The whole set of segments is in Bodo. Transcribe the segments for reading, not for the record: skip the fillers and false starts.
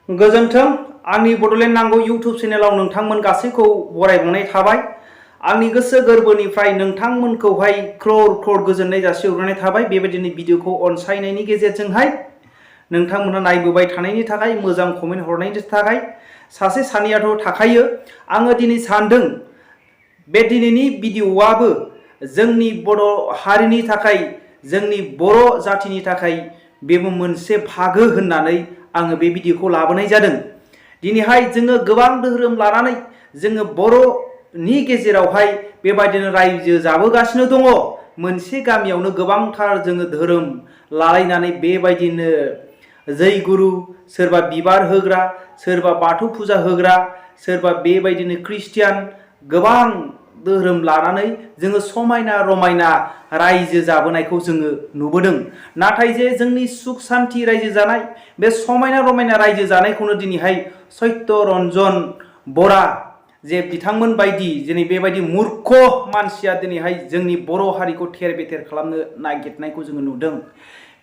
गोजोन्थों आंनि बड'लेण्ड नांगौ इउट्युब चेनेलाव नोंथांमोन गासैखौ बरायबावनाय थाबाय। आंनि गोसो गोरबोनिफ्राय नोंथांमोनखौहाय ख्रर गोजोननाय जासिहरनाय थाबाय। बेबायदिनो भिडिअखौ अनसायनायनि गेजेरजोंहाय नोंथांमोना नायबोबाय थानायनि थाखाय, मोजां कमेन्ट हरनायनि थाखाय। सासे सानैयाथ' थाखायो। आङो दिनै सानदों बे दिनैनि भिडिअआबो जोंनि बर' हारिनि थाखाय, जोंनि बर' जातिनि थाखाय बेबो मोनसे बाहागो होननानै आङो बे भिडिअखौ लाबोनाय जादों। दिनैहाय जोङो गोबां धोरोम लानानै जोङो बर'नि गेजेरावहाय बेबायदिनो रायजो जाबोगासिनो दङ। मोनसे गामियावनो गोबांथार जोङो धोरोम लालायनानै बेबायदिनो जैगुरु, सोरबा बिबार होग्रा, सोरबा बाथौ फुजा होग्रा, सोरबा बेबायदिनो ख्रिस्टियान, गोबां धोरोम लानानै जोङो समायना रमायना रायजो जाबोनायखौ जोङो नुबोदों। नाथाय जे जोंनि सुख सान्थि रायजो जानाय, बे समायना रमायना रायजो जानायखौनो दिनैहाय सत्यरन्जन बरा जे बिथांमोन बायदि दिनै बेबायदि मूर्ख मानसिया दिनैहाय जोंनि बर' हारिखौ थेर बेथेर खालामनो नागिरनायखौ जोङो नुदों।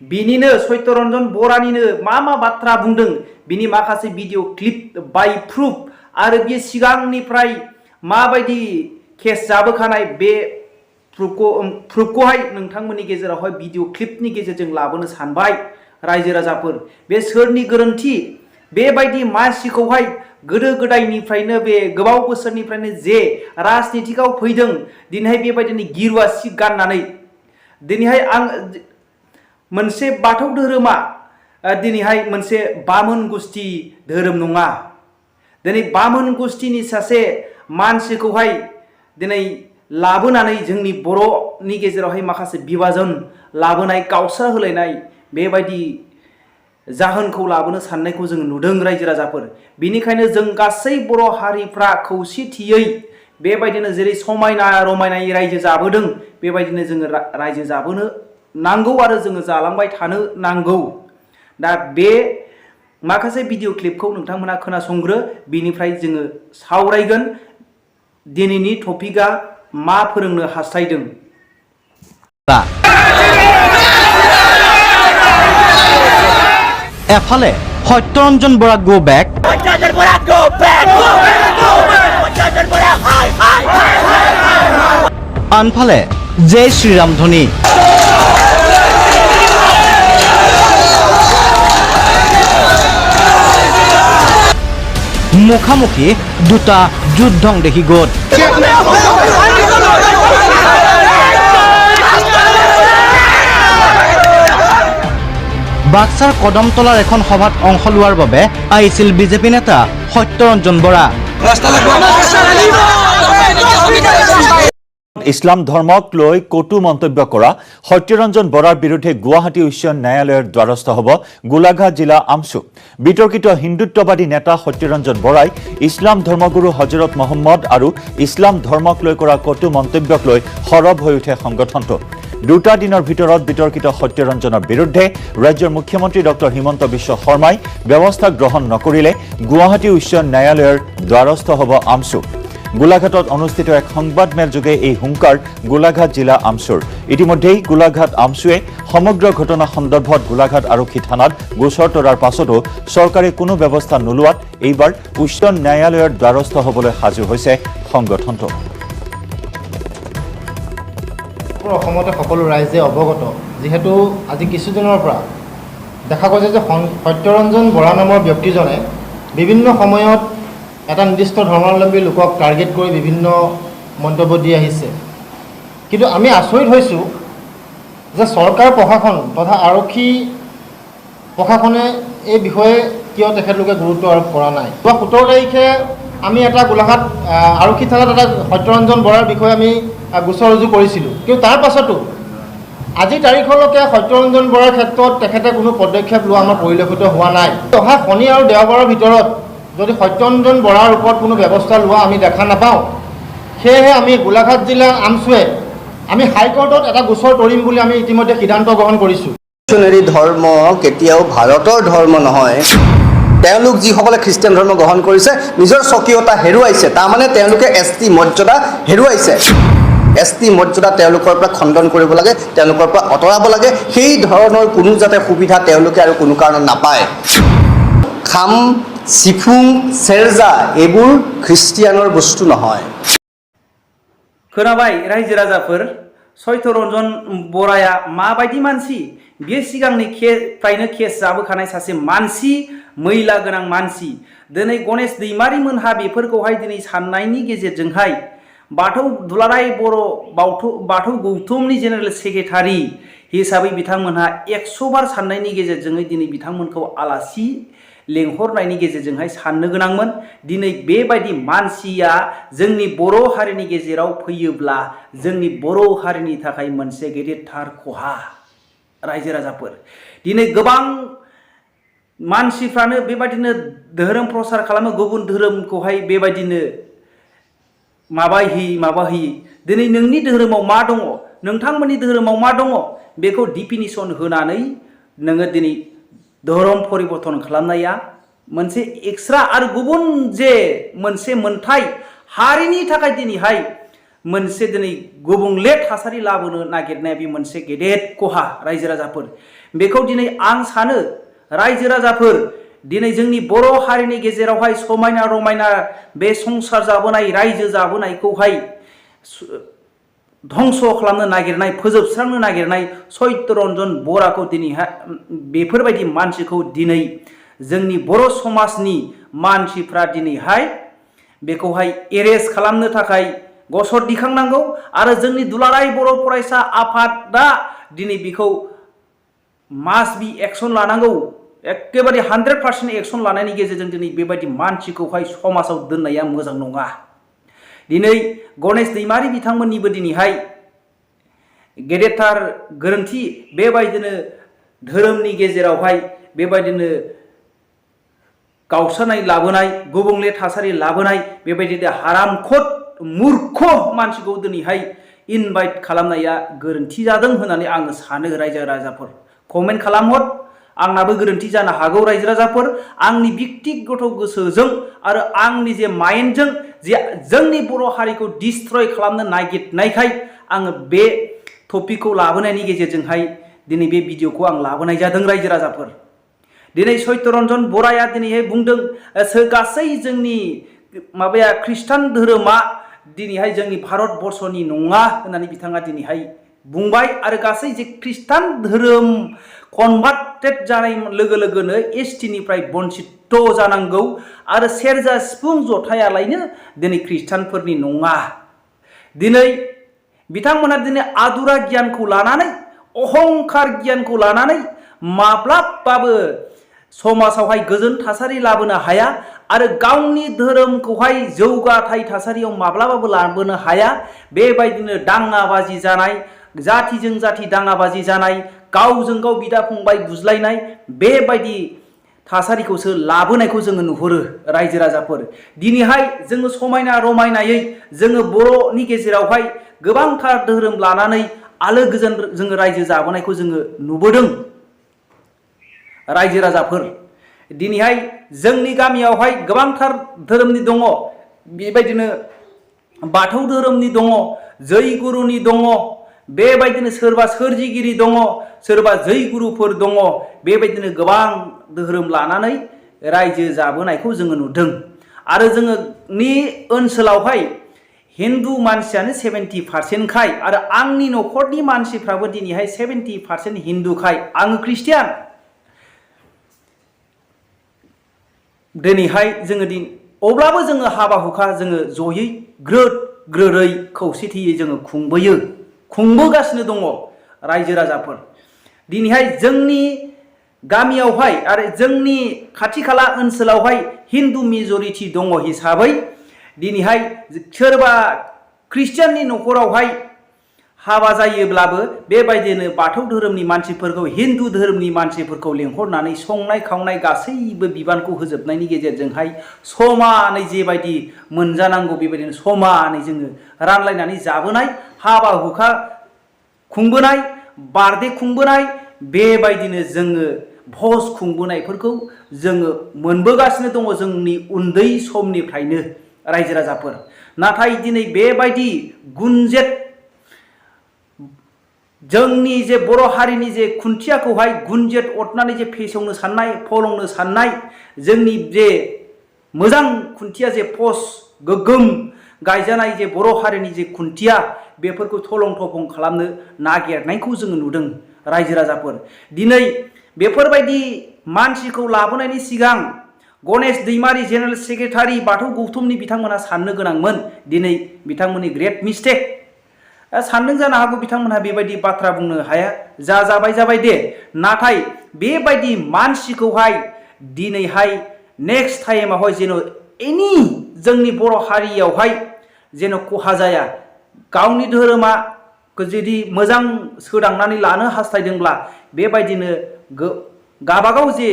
बिनिनो सत्यरन्जन बरानिनो मा बाथ्रा बुंदों, बिनि माखासे भिडिअ क्लिप बाय प्रुफ आरो बे सिगांनिफ्राय माबायदि केस जाबोखानाय बे प्रुफखौहाय नोंथांमोननि गेजेरावहाय भिडिअ क्लिपनि गेजेरजों लाबोनो सानबाय। रायजो राजाफोर, बे सोरनि गोरोन्थि? बेबायदि मानसिखौहाय गोदो गोदायनिफ्रायनो बे गोबाव बोसोरनिफ्रायनो जे राजनितिकआव फैदों, दिनैहाय बेबायदिनो गिरुवा सि गाननानै दिनैहाय आं मोनसे बाथौ धोरोमा दिनैहाय मोनसे बामोन गुस्थि धोरोम नङा। दिनै बामोन गुस्थिनि सासे मानसिखौहाय दिनै लाबोनानै जोंनि बर'नि गेजेरावहाय माखासे बिभाजन लाबोनाय, गावस्रा होलायनाय बेबायदि जाहोनखौ लाबोनो साननायखौ जोङो नुदों रायजो राजाफोर। बेनिखायनो जों गासै बर' हारिफ्रा खौसेथियै बेबायदिनो जेरै समायना रमायनायै रायजो जाबोदों, बेबायदिनो जोङो रायजो जाबोनो नांगौ आरो जोङो जालांबाय थानो नांगौ। दा बे माखासे भिडिअ क्लिपखौ नोंथांमोना खोनासंग्रो, बिनिफ्राय जोङो सावरायगोन दिनैनि टपिकआ मा फोरोंनो हास्थायदों। এফালে সত্যৰঞ্জন বৰা গো বেক, আনফালে জয় শ্ৰীৰাম ধ্বনি। মুখামুখি দুটা যুদ্ধং দেখি গোট। বাক্সাৰ কদমতলাৰ এখন সভাত অংশ লোৱাৰ বাবে আহিছিল বিজেপি নেতা সত্যৰঞ্জন বৰা। ইছলাম ধৰ্মক লৈ কটু মন্তব্য কৰা সত্যৰঞ্জন বৰাৰ বিৰুদ্ধে গুৱাহাটী উচ্চ ন্যায়ালয়ৰ দ্বাৰস্থ হ'ব গোলাঘাট জিলা আমচু। বিতৰ্কিত হিন্দুত্ববাদী নেতা সত্যৰঞ্জন বৰাই ইছলাম ধৰ্মগুৰু হজৰত মহম্মদ আৰু ইছলাম ধৰ্মক লৈ কৰা কটু মন্তব্যক লৈ সৰব হৈ উঠে সংগঠনটো। দুটা দিনৰ ভিতৰত বিতৰ্কিত সত্যৰঞ্জনৰ বিৰুদ্ধে ৰাজ্যৰ মুখ্যমন্ত্ৰী ডক্টৰ হিমন্ত বিশ্ব শৰ্মাই ব্যৱস্থা গ্ৰহণ নকৰিলে গুৱাহাটী উচ্চ ন্যায়ালয়ৰ দ্বাৰস্থ হ'ব আমচু। গোলাঘাটত অনুষ্ঠিত এক সংবাদমেল যোগে এই হুংকাৰ গোলাঘাট জিলা আমচুৰ। ইতিমধ্যেই গোলাঘাট আমচুৱে সমগ্ৰ ঘটনা সন্দৰ্ভত গোলাঘাট আৰক্ষী থানাত গোচৰ তৰাৰ পাছতো চৰকাৰে কোনো ব্যৱস্থা নোলোৱাত এইবাৰ উচ্চ ন্যায়ালয়ৰ দ্বাৰস্থ হ'বলৈ সাজু হৈছে সংগঠনটো। অসমতে সকলো ৰাইজে অৱগত, যিহেতু আজি কিছুদিনৰ পৰা দেখা গৈছে যে সত্যৰঞ্জন বৰা নামৰ ব্যক্তিজনে বিভিন্ন সময়ত এটা নিৰ্দিষ্ট ধৰ্মাৱলম্বী লোকক টাৰ্গেট কৰি বিভিন্ন মন্তব্য দি আহিছে। কিন্তু আমি আচৰিত হৈছোঁ যে চৰকাৰ প্ৰশাসন তথা আৰক্ষী প্ৰশাসনে এই বিষয়ে কিয় তেখেতলোকে গুৰুত্ব আৰোপ কৰা নাই। 17 তাৰিখে আমি এটা গোলাঘাট আৰক্ষী থানাত এটা সত্যৰঞ্জন বৰাৰ বিষয়ে আমি গোচৰ ৰুজু কৰিছিলোঁ। কিন্তু তাৰ পাছতো আজিৰ তাৰিখলৈকে সত্যৰঞ্জন বৰাৰ ক্ষেত্ৰত তেখেতে কোনো পদক্ষেপ লোৱা আমাৰ পৰিলক্ষিত হোৱা নাই। অহা শনি আৰু দেওবাৰৰ ভিতৰত যদি সত্যৰঞ্জন বৰাৰ ওপৰত কোনো ব্যৱস্থা লোৱা আমি দেখা নাপাওঁ, সেয়েহে আমি গোলাঘাট জিলা আমচুৱে আমি হাইকোৰ্টত এটা গোচৰ তৰিম বুলি আমি ইতিমধ্যে সিদ্ধান্ত গ্ৰহণ কৰিছোঁ। মিছনেৰী ধৰ্ম কেতিয়াও ভাৰতৰ ধৰ্ম নহয়। তেওঁলোক যিসকলে খ্ৰীষ্টিয়ান ধৰ্ম গ্ৰহণ কৰিছে, নিজৰ স্বকীয়তা হেৰুৱাইছে, তাৰমানে তেওঁলোকে ST মৰ্যাদা হেৰুৱাইছে। ST মৰ্যাদা তেওঁলোকৰ পৰা খণ্ডন কৰিব লাগে, তেওঁলোকৰ পৰা আঁতৰাব লাগে। সেই ধৰণৰ কোনো যাতে সুবিধা তেওঁলোকে আৰু কোনো কাৰণত নাপায়। খাম চিফুং সেৰজা এইবোৰ খ্ৰীষ্টিয়ানৰ বস্তু নহয়। खोनाबाय रायजो राजाफोर सयतरन्जन बराया माबायदि मानसि बियो सिगांनिफ्रायनो केस जाबोखानाय सासे मानसि मैला गोनां मानसि दिनै गणेश दैमारि मोनहा बेफोरखौहाय दिनै साननायनि गेजेरजोंहाय बाथौ दुलाराय बर' बाथौ गौथुमनि जेनेरेल सेक्रेटारि हिसाबै बिथांमोनहा 100 बार साननायनि गेजेरजोंहाय दिनै बिथांमोनखौ आलासि लेंहरनायनि गेजेरजोंहाय साननो गोनांमोन दिनै बेबायदि मानसिया जोंनि बर' हारिनि गेजेराव फैयोब्ला जोंनि बर' हारिनि थाखाय मोनसे गेदेरथार खहा रायजो राजाफोर दिनै गोबां मानसिफ्रानो बेबायदिनो धोरोम प्रसार खालामो गुबुन धोरोमखौहाय बेबायदिनो माबाहैयि दिनै नोंनि धोरोमाव मा दङ नोंथांमोननि धोरोमाव मा दङ बेखौ डिफिनिसन होनानै नोङो दिनै धोरोम परिबर्तन खालामनाया मोनसे एक्सट्रा आरो गुबुन जे मोनसे मोनथाय हारिनि थाखाय दिनैहाय मोनसे दिनै गुबुंले थासारि लाबोनो नागिरनाया बे मोनसे गेदेर खहा रायजो राजाफोर बेखौ दिनै आं सानो रायजो राजाफोर दिनै जोंनि बर' हारिनि गेजेरावहाय समायना रमायना बे संसार जाबोनाय रायजो जाबोनायखौहाय धंस खालामनो नागिरनाय फोजोबस्रांनो नागिरनाय सयतरन्जन बराखौ दिनैहाय बेफोरबायदि मानसिखौ दिनै जोंनि बर' समाजनि मानसिफ्रा दिनैहाय बेखौहाय एरेस्ट खालामनो थाखाय गसर दिखांनांगौ आरो जोंनि दुलाराय बर' फरायसा आफादा दिनै बेखौ मास्ट बि एक्सन लानांगौ एखेबारे 100% एक्सन लानायनि गेजेरजों दिनै बेबायदि मानसिखौहाय समाजाव दोननाया मोजां नङा दिनै गणेश दैमारि बिथांमोननिबो दिनैहाय गेदेरथार गोरोन्थि बेबायदिनो धोरोमनि गेजेरावहाय बेबायदिनो गावस्रानाय लाबोनाय गुबुंले थासारि लाबोनाय बेबायदिनो हारामखोर मूर्ख मानसिखौ दिनैहाय इनभाइट खालामनाया गोरोन्थि जादों होननानै आङो सानो रायजो राजाफोर कमेन्ट खालामहर आंनाबो गोरोन्थि जानो हागौ रायजो राजाफोर आंनि व्यक्तिगत गोसोजों आरो आंनि जे माइन्डजों जे जोंनि बर' हारिखौ डिस्ट्रय खालामनो नागिरनायखाय आङो बे टपिकखौ लाबोनायनि गेजेरजोंहाय दिनै बे भिडिअखौ आं लाबोनाय जादों रायजो राजाफोर दिनै सयतरन्जन बराया दिनैहाय बुंदों गासै जोंनि माबाया ख्रिस्टान धोरोमा दिनैहाय जोंनि भारत बर्षनि नङा होननानै बिथाङा दिनैहाय बुंबाय आरो गासै जे ख्रिस्टान धोरोम कनभार्टेड जानाय लोगो लोगोनो एसटिनिफ्राय बन्सित जानांगौ आरो सेरजा सिफुं जथायालायनो दिनै ख्रिस्टानफोरनि नङा दिनै बिथांमोना दिनै आदुरा गियानखौ लानानै अहंकार गियानखौ लानानै माब्लाबाबो समाजावहाय गोजोन थासारि लाबोनो हाया आरो गावनि धोरोमखौहाय जौगाथाय थासारियाव माब्लाबाबो लाबोनो हाया बेबायदिनो दाङाबाजि जानाय जातिजों जाति दाङाबाजि जानाय गावजों गाव बिदा फंबाय बुज्लायनाय बेबायदि थासारिखौसो लाबोनायखौ जोङो नुहुरो रायजो राजाफोर दिनैहाय जोङो समायना रमायनायै जोङो बर'नि गेजेरावहाय गोबांथार धोरोम लानानै आलो गोजोन जोङो रायजो जाबोनायखौ जोङो नुबोदों रायजो राजाफोर दिनैहाय जोंनि गामियावहाय गोबांथार धोरोमनि दङ बेबायदिनो बाथौ धोरोमनि दङ जैगुरुनि दङ बेबायदिनो सोरबा सोरजिगिरि दङ सोरबा जैगुरुफोर दङ बेबायदिनो गोबां धोरोम लानानै रायजो जाबोनायखौ जोङो नुदों आरो जोङोनि ओनसोलावहाय हिन्दु मानसियानो 70% खाय आरो आंनि न'खरनि मानसिफ्राबो दिनैहाय 70% हिन्दुखाय आङो ख्रिस्टियान दिनैहाय जोङो अब्लाबो जोङो हाबा हुखा जोङो जयै ग्रोद ग्रोरै खौसेथियै जोङो खुंबोगासिनो दङ रायजो राजाफोर दिनैहाय जोंनि गामियावहाय आरो जोंनि खाथि खाला ओनसोलावहाय हिन्दु मेजरिटि दङ हिसाबै दिनैहाय सोरबा ख्रिस्टियाननि न'खरावहाय हाबा जायोब्लाबो बेबायदिनो बाथौ धोरोमनि मानसिफोरखौ हिन्दु धोरोमनि मानसिफोरखौ लेंहरनानै संनाय खावनाय गासैबो बिबानखौ होजोबनायनि गेजेरजोंहाय समानै जेबायदि मोनजानांगौ बेबायदिनो समानै जोङो रानलायनानै जाबोनाय हाबा हुखा खुंबोनाय बार्थडे खुंबोनाय बेबायदिनो जोङो भज खुंबोनायफोरखौ जोङो मोनबोगासिनो दङ जोंनि उन्दै समनिफ्रायनो रायजो राजाफोर नाथाय दिनै बेबायदि गुनजेत जोंनि जे बर' हारिनि जे खुन्थियाखौहाय गुनजेत अरनानै जे फेसेवनो साननाय फलंनो साननाय जोंनि जे मोजां खुन्थिया जे पस्ट गोग्गोम गायजानाय जे बर' हारिनि जे खुन्थिया बेफोरखौ थलं थफं खालामनो नागिरनायखौ जोङो नुदों रायजो राजाफोर। दिनै बेफोरबायदि मानसिखौ लाबोनायनि सिगां गणेश दैमारि जेनेरेल सेक्रेटारि बाथौ गौथुमनि बिथांमोना साननो गोनांमोन। दिनै बिथांमोननि ग्रेट मिस्टेक। सानदों जानो हागौ बिथांमोनहा बेबायदि बाथ्रा बुंनो हाया, जाबाय दे, नाथाय बेबायदि मानसिखौहाय दिनैहाय नेक्स्ट टाइमावहाय जेन' एनि जोंनि बर' हारियावहाय जेन' खहा जाया, गावनि धोरोमा जुदि मोजां सोदांनानै लानो हास्थायदोंब्ला बेबायदिनो गाबागाव जे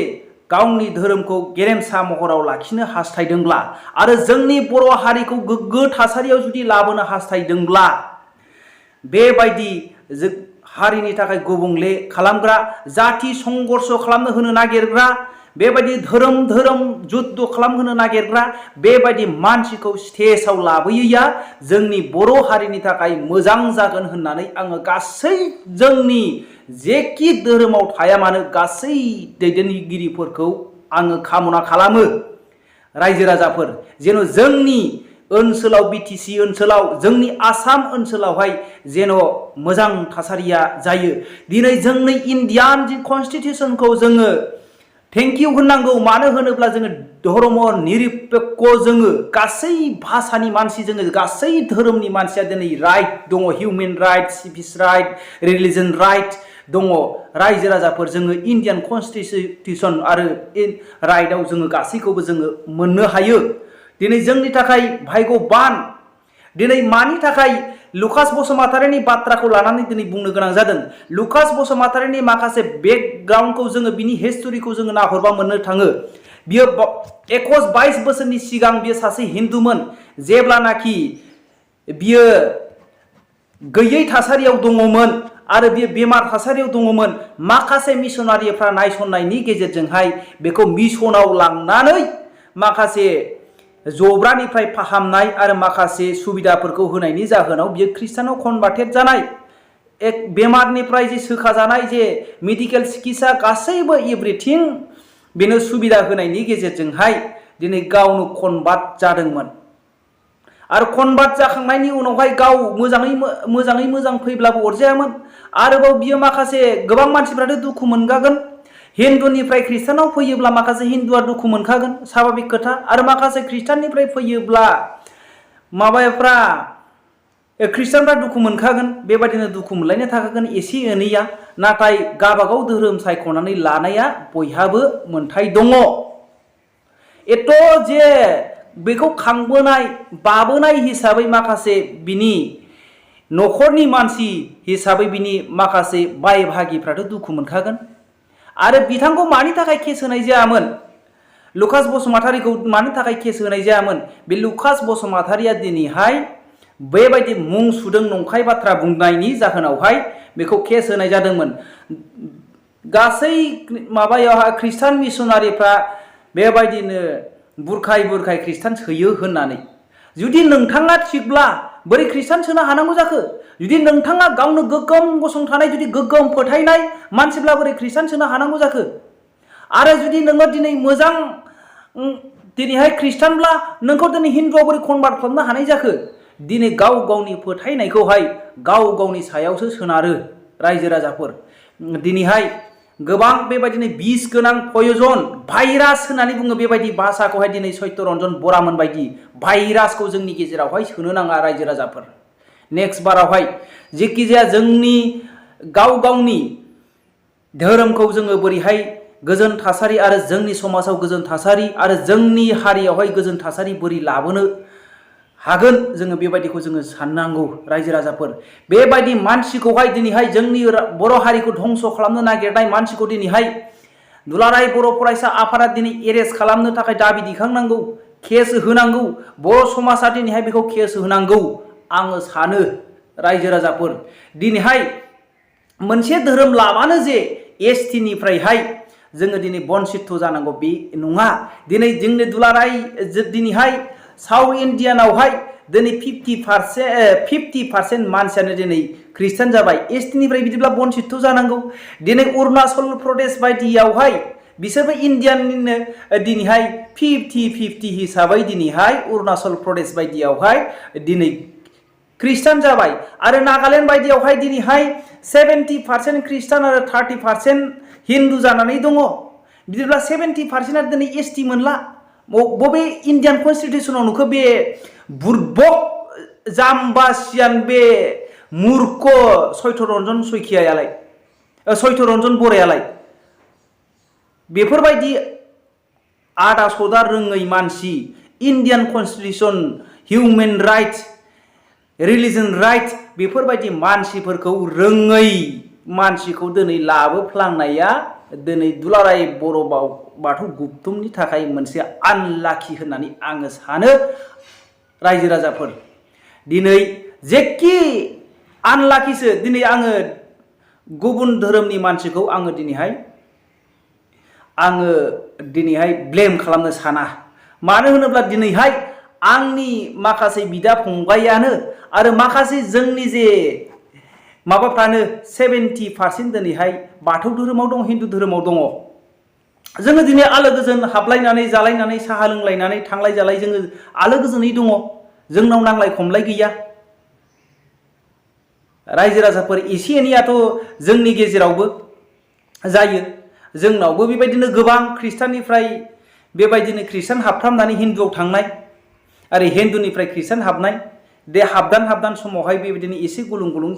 गावनि धोरोमखौ गेरेमसा महराव लाखिनो हास्थायदोंब्ला आरो जोंनि बर' हारिखौ गोग्गो थासारियाव जुदि लाबोनो हास्थायदोंब्ला बेबायदि हारिनि थाखाय गुबुंले खालामग्रा, जाथि संघर्ष खालामनो होनो नागिरग्रा, बेबायदि धोरोम जुद्ध खालामहोनो नागिरग्रा बेबायदि मानसिखौ स्टेजाव लाबोयैया जोंनि बर' हारिनि थाखाय मोजां जागोन होननानै आङो गासै जोंनि जेखि धोरोमाव थाया मानो गासै दैदेनगिरिफोरखौ आङो कामना खालामो रायजो राजाफोर, जेन' जोंनि ओनसोलाव BTC ओनसोलाव जोंनि आसाम ओनसोलावहाय जेन' मोजां थासारिया जायो। दिनै जोंनि इण्डियान कनस्टिटिउसनखौ जोङो थेंकिउ होननांगौ। मानो होनोब्ला जोङो धर्म निरपेक्ष, जोङो गासै भाषानि मानसि, जोङो गासै धोरोमनि मानसिया दिनै राइट दङ, human right, civil right, religion right दङ रायजो राजाफोर। जोङो इण्डियान कनस्टिटिउसन आरो राइटआव जोङो गासैखौबो जोङो मोननो हायो। दिनै जोंनि थाखाय भाग्यबान। दिनै मानि थाखाय लुकास बसुमतारिनि बाथ्राखौ लानानै दिनै बुंनो गोनां जादों। लुकास बसुमतारिनि माखासे बेकग्राउन्डखौ जोङो बिनि हिस्टरिखौ जोङो नाहरबा मोननो थाङो। बियो 21-22 बोसोरनि सिगां बियो सासे हिन्दुमोन। जेब्लानाखि बियो गैयै थासारियाव दङमोन आरो बियो बेमार थासारियाव दङमोन, माखासे मिसनारिफ्रा नायसननायनि गेजेरजोंहाय बेखौ मिसनाव लांनानै माखासे जब्रानिफ्राय फाहामनाय आरो माखासे सुबिदाफोरखौ होनायनि जाहोनाव बियो ख्रिस्टानाव कनभार्टेड जानाय, एक बेमारनिफ्राय जे सोखाजानाय जे मेडिकेल सिकित्सा गासैबो एभ्रिथिं बेनो सुबिदा होनायनि गेजेरजोंहाय दिनै गावनो कनभार्ट जादोंमोन। आरो कनभार्ट जाखांनायनि उनावहाय गाव मोजाङै मोजां फैब्लाबो अरजायामोन। आरोबाव बियो माखासे गोबां मानसिफ्राथ' दुखु मोनखागोन। हिन्दुनिफ्राय ख्रिस्टानाव फैयोब्ला माखासे हिन्दुआ दुखु मोनखागोन, स्वाभाबिक खोथा। आरो माखासे ख्रिस्टाननिफ्राय फैयोब्ला ख्रिस्टानफ्रा दुखु मोनखागोन। बेबायदिनो दुखु मोनलायनो थाखागोन एसे एनैया। नाथाय गाबागाव धोरोम सायख'नानै लानाया बयहाबो मोन्थाय दङ। एथ' जे बेखौ खांबोनाय बाबोनाय हिसाबै माखासे बिनि न'खरनि मानसि हिसाबै बिनि माखासे बाय बाहागिफ्राथ' दुखु मोनखागोन। आरो बिथांखौ मानि थाखाय केस होनाय जायामोन, लुकास बसुमतारिखौ मानि थाखाय केस होनाय जायामोन? बे लुकास बसुमतारिया दिनैहाय बेबायदि मुं सुदों नंखाय बाथ्रा बुंनायनि जाहोनावहाय बेखौ केस होनाय जादोंमोन। गासै माबायावहाय ख्रिस्टान मिसनारिफ्रा बेबायदिनो बुरखाय ख्रिस्टान सोयो होननानै। जुदि नोंथाङा थिगब्ला बोरै ख्रिस्टान सोनो हानांगौ जाखो? जुदि नोंथाङा गावनो गोग्गोम गसंथानाय, जुदि गोग्गोम फोथायनाय मानसिब्ला बोरै ख्रिस्टान सोनो हानांगौ जाखो? आरो जुदि नोङो दिनै मोजां दिनैहाय ख्रिस्टानब्ला नोंखौ दिनै हिन्दुआव बोरै कनभार्ट खालामनो हानाय जाखो? दिनै गाव गावनि फोथायनायखौहाय गाव गावनि सायावसो सोनारो रायजो राजाफोर। दिनैहाय गोबां बेबायदिनो बिस गोनां पयजन भाइरास होननानै बुङो बेबायदि भाषाखौहाय दिनै सत्यरन्जन बरामोन बायदि भाइरासखौ जोंनि गेजेरावहाय सोनो नाङा रायजो राजाफोर। नेक्स्ट बारावहाय जेखि जाया जोंनि गाव गावनि धोरोमखौ जोङो बोरैहाय गोजोन थासारि आरो जोंनि समाजाव गोजोन थासारि आरो जोंनि हारियावहाय गोजोन थासारि बोरै लाबोनो हागोन, जोङो बेबायदिखौ जोङो साननांगौ रायजो राजाफोर। बेबायदि मानसिखौहाय दिनैहाय जोंनि बर' हारिखौ धंस खालामनो नागिरनाय मानसिखौ दिनैहाय दुलाराय बर' फरायसा आफादा दिनै एरेस्ट खालामनो थाखाय दाबि दिखांनांगौ, केस होनांगौ। बर' समाजा दिनैहाय बेखौ केस होनांगौ आङो सानो रायजो राजाफोर। दिनैहाय मोनसे धोरोम लाबानो जे ST निफ्रायहाय जोङो दिनै बनसिथ जानांगौ बे नङा। दिनै जोंनि दुलाराय दिनैहाय साउथ इण्डियानावहाय दिनै 50% मानसियानो दिनै ख्रिस्टान जाबाय एसटिनिफ्राय बिदिब्ला बन्सित जानांगौ दिनै अरुणाचल प्रदेश बायदियावहाय बिसोरबो इन्डियाननिनो दिनैहाय 50-50 हिसाबै दिनैहाय अरुणाचल प्रदेश बायदियावहाय दिनै ख्रिस्टान जाबाय आरो नागालेण्ड बायदियावहाय दिनैहाय 70% ख्रिस्टान आरो 30% हिन्दु जानानै दङ बिदिब्ला 70%आ दिनै एसटि मोनला बबे इन्डियान कन्स्टिटिउसनाव नुखो बे बुर्बक जाम्बासियान बे मूर्ख सयतरन्जन बरायालाय बेफोरबायदि आदा सदा रोङै मानसि Indian constitution human right religion right बेफोरबायदि मानसिफोरखौ रोङै मानसिखौ दिनै लाबोफ्लांनाया दिनै दुलाराय बर' बाथौ गुबथुमनि थाखाय मोनसे आनलाखि होननानै आङो सानो रायजो राजाफोर दिनै जेखि आनलाखिसो दिनै आङो गुबुन धोरोमनि मानसिखौ आङो दिनैहाय ब्लेम खालामनो साना मानो होनोब्ला दिनैहाय आंनि माखासे बिदा फंबायानो आरो माखासे जोंनि जे माबाफ्रानो 70% दिनैहाय बाथौ धोरोमाव दं हिन्दु धोरोमाव दङ जोङो दिनै आलो गोजोन हाबलायनानै जालायनानै साहा लोंलायनानै थांलाय जालाय जोङो आलो गोजोनै दङ जोंनाव नांलाय खमलाय गैया रायजो राजाफोर एसे एनैयाथ' जोंनि गेजेरावबो जायो जोंनावबो बेबायदिनो गोबां ख्रिस्टाननिफ्राय बेबायदिनो ख्रिस्टान हाबफ्रामनानै हिन्दुआव थांनाय आरो हिन्दुनिफ्राय ख्रिस्टान हाबनाय दे हाबदान समावहाय बेबायदिनो एसे गुलुं गुलुं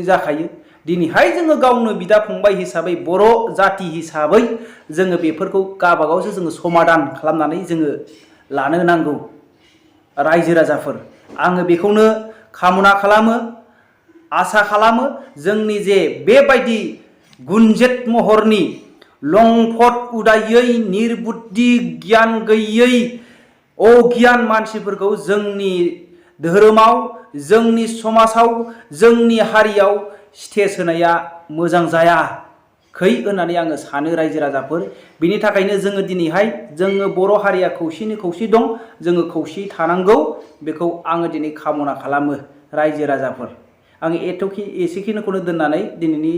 जाखायो दिनैहाय जोङो गावनो बिदा फंबाय हिसाबै बर' जाति हिसाबै जोङो बेफोरखौ गावबागावसो जोङो समादान खालामनानै जोङो लानो नांगौ रायजो राजाफोर आङो बेखौनो कामना खालामो आसा खालामो जोंनि जे बेबायदि गुनजेत महरनि लंफट उदायै निर्बुद्धि गियान गैयै अगियान मानसिफोरखौ जोंनि धोरोमाव जोंनि समाजाव जोंनि हारियाव स्टेज होनाया मोजां जायाखै होननानै आङो सानो रायजो राजाफोर बिनि थाखायनो जोङो दिनैहाय जोङो बर' हारिया खौसेनि खौसे दं जोङो खौसेयै थानांगौ बेखौ आङो दिनै कामना खालामो रायजो राजाफोर आङो एसेखिनिखौनो दोननानै दिनैनि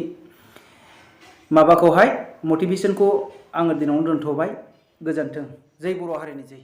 माबाखौहाय मटिभेसनखौ आङो दिनावनो दोनथ'बाय गोजोन्थों जै बर' हारिनि जै